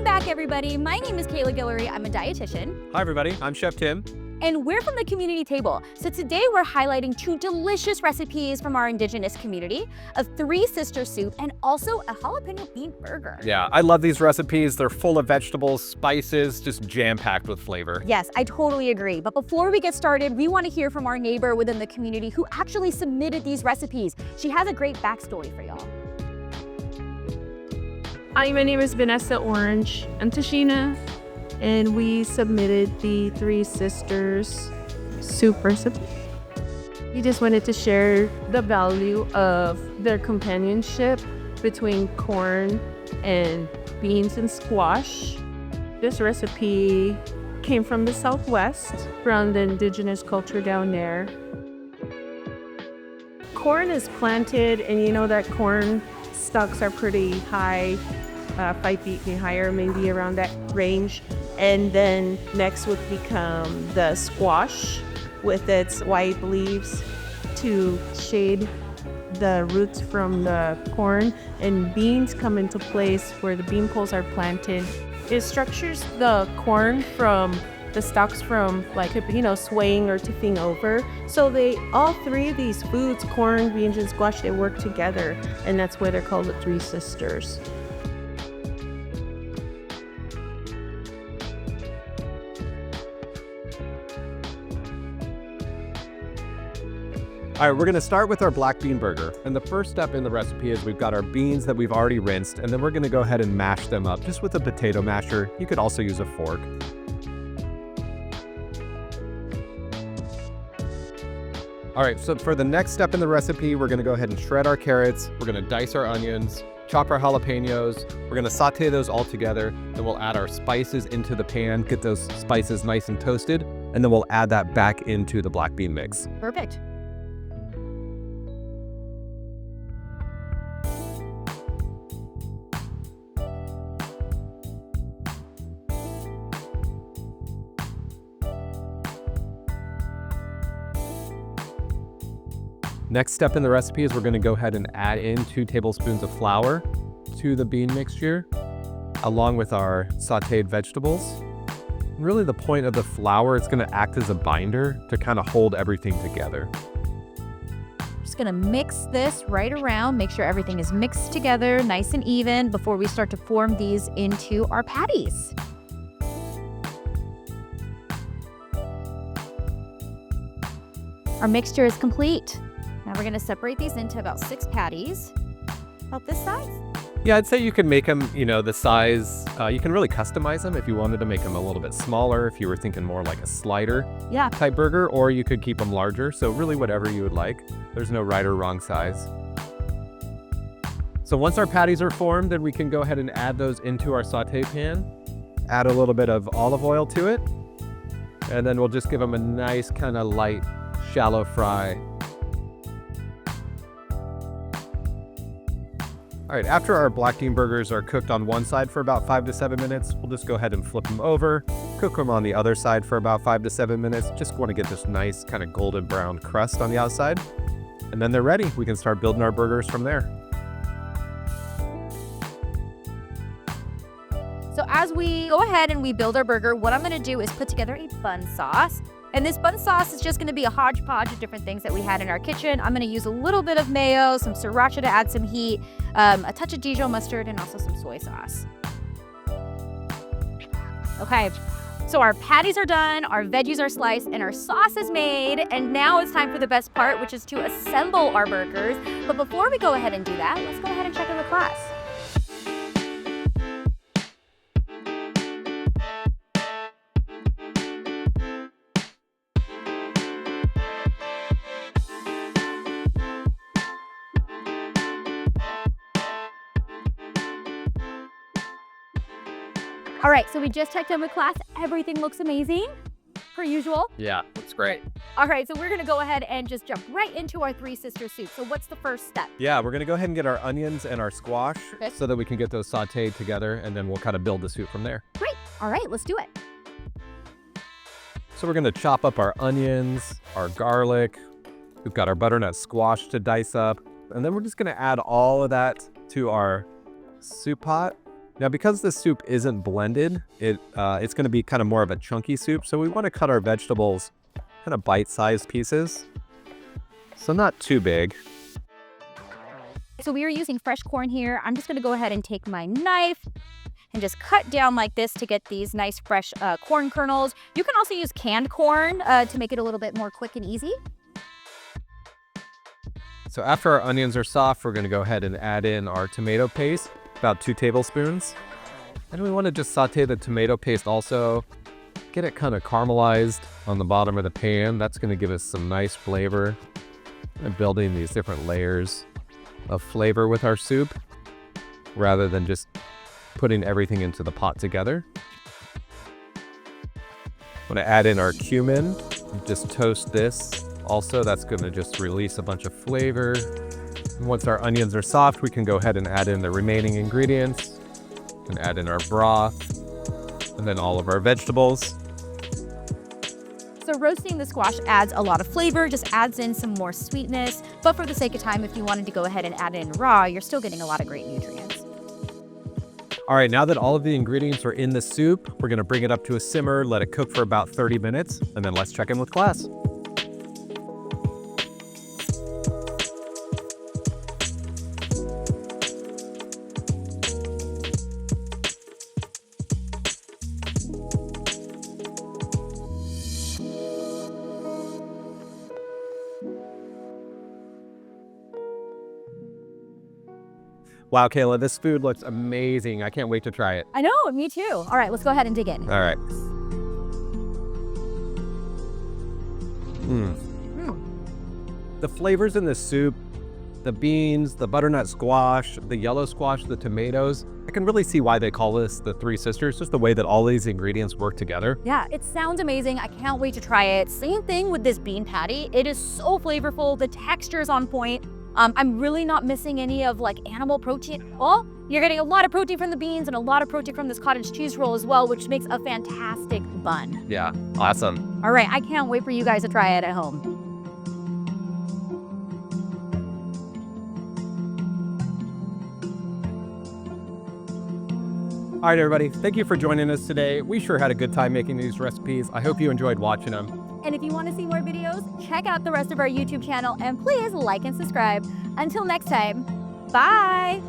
Welcome back, everybody. My name is Kayla Guillory. I'm a dietitian. Hi, everybody. I'm Chef Tim. And we're from the community table. So today we're highlighting 2 delicious recipes from our Indigenous community, a 3-sister soup, and also a jalapeno bean burger. Yeah, I love these recipes. They're full of vegetables, spices, just jam-packed with flavor. Yes, I totally agree. But before we get started, we want to hear from our neighbor within the community who actually submitted these recipes. She has a great backstory for y'all. Hi, my name is Vanessa Orange. I'm Tashina, and we submitted the 3 Sisters soup recipe. We just wanted to share the value of their companionship between corn and beans and squash. This recipe came from the Southwest, from the Indigenous culture down there. Corn is planted, and you know that corn stalks are pretty high, 5 feet and higher, maybe around that range. And then next would become the squash with its white leaves to shade the roots from the corn. And beans come into place where the bean poles are planted. It structures the corn from the stalks from swaying or tipping over. So all 3 of these foods, corn, beans, and squash, they work together. And that's why they're called the 3 Sisters. All right, we're gonna start with our black bean burger. And the first step in the recipe is we've got our beans that we've already rinsed, and then we're gonna go ahead and mash them up just with a potato masher. You could also use a fork. All right, so for the next step in the recipe, we're gonna go ahead and shred our carrots. We're gonna dice our onions, chop our jalapeños. We're gonna saute those all together. Then we'll add our spices into the pan, get those spices nice and toasted, and then we'll add that back into the black bean mix. Perfect. Next step in the recipe is we're going to go ahead and add in 2 tablespoons of flour to the bean mixture, along with our sautéed vegetables. Really the point of the flour, it's going to act as a binder to kind of hold everything together. Just gonna mix this right around, make sure everything is mixed together nice and even before we start to form these into our patties. Our mixture is complete. Now we're gonna separate these into about 6 patties, about this size. Yeah, I'd say you can make them, the size, you can really customize them if you wanted to make them a little bit smaller, if you were thinking more like a slider type burger, or you could keep them larger. So really whatever you would like. There's no right or wrong size. So once our patties are formed, then we can go ahead and add those into our saute pan. Add a little bit of olive oil to it. And then we'll just give them a nice kind of light, shallow fry. All right, after our black bean burgers are cooked on one side for about 5 to 7 minutes, we'll just go ahead and flip them over, cook them on the other side for about 5 to 7 minutes. Just want to get this nice kind of golden brown crust on the outside. And then they're ready. We can start building our burgers from there. So as we go ahead and we build our burger, what I'm gonna do is put together a bun sauce. And this bun sauce is just gonna be a hodgepodge of different things that we had in our kitchen. I'm gonna use a little bit of mayo, some sriracha to add some heat, a touch of Dijon mustard, and also some soy sauce. Okay, so our patties are done, our veggies are sliced, and our sauce is made. And now it's time for the best part, which is to assemble our burgers. But before we go ahead and do that, let's go ahead and check in the class. All right, so we just checked in with class. Everything looks amazing, per usual. Yeah, looks great. All right, so we're gonna go ahead and just jump right into our 3 Sister soup. So what's the first step? Yeah, we're gonna go ahead and get our onions and our squash so that we can get those sauteed together, and then we'll kind of build the soup from there. Great, all right, let's do it. So we're gonna chop up our onions, our garlic. We've got our butternut squash to dice up. And then we're just gonna add all of that to our soup pot. Now, because the soup isn't blended, it's going to be kind of more of a chunky soup. So we want to cut our vegetables kind of bite-sized pieces. So not too big. So we are using fresh corn here. I'm just gonna go ahead and take my knife and just cut down like this to get these nice fresh corn kernels. You can also use canned corn to make it a little bit more quick and easy. So after our onions are soft, we're gonna go ahead and add in our tomato paste, about 2 tablespoons. And we wanna just saute the tomato paste also, get it kind of caramelized on the bottom of the pan. That's gonna give us some nice flavor. And building these different layers of flavor with our soup, rather than just putting everything into the pot together. I'm gonna add in our cumin, just toast this. Also, that's gonna just release a bunch of flavor. And once our onions are soft, we can go ahead and add in the remaining ingredients and add in our broth and then all of our vegetables. So roasting the squash adds a lot of flavor, just adds in some more sweetness. But for the sake of time, if you wanted to go ahead and add it in raw, you're still getting a lot of great nutrients. All right, now that all of the ingredients are in the soup, we're gonna bring it up to a simmer, let it cook for about 30 minutes, and then let's check in with class. Wow, Kayla, this food looks amazing. I can't wait to try it. I know, me too. All right, let's go ahead and dig in. All right. The flavors in the soup, the beans, the butternut squash, the yellow squash, the tomatoes, I can really see why they call this the Three Sisters, just the way that all these ingredients work together. Yeah, it sounds amazing. I can't wait to try it. Same thing with this bean patty. It is so flavorful. The texture is on point. I'm really not missing any of like animal protein at all. You're getting a lot of protein from the beans and a lot of protein from this cottage cheese roll as well, which makes a fantastic bun. Yeah, awesome. All right, I can't wait for you guys to try it at home. All right, everybody, thank you for joining us today. We sure had a good time making these recipes. I hope you enjoyed watching them. And if you want to see more videos, check out the rest of our YouTube channel and please like and subscribe. Until next time, bye.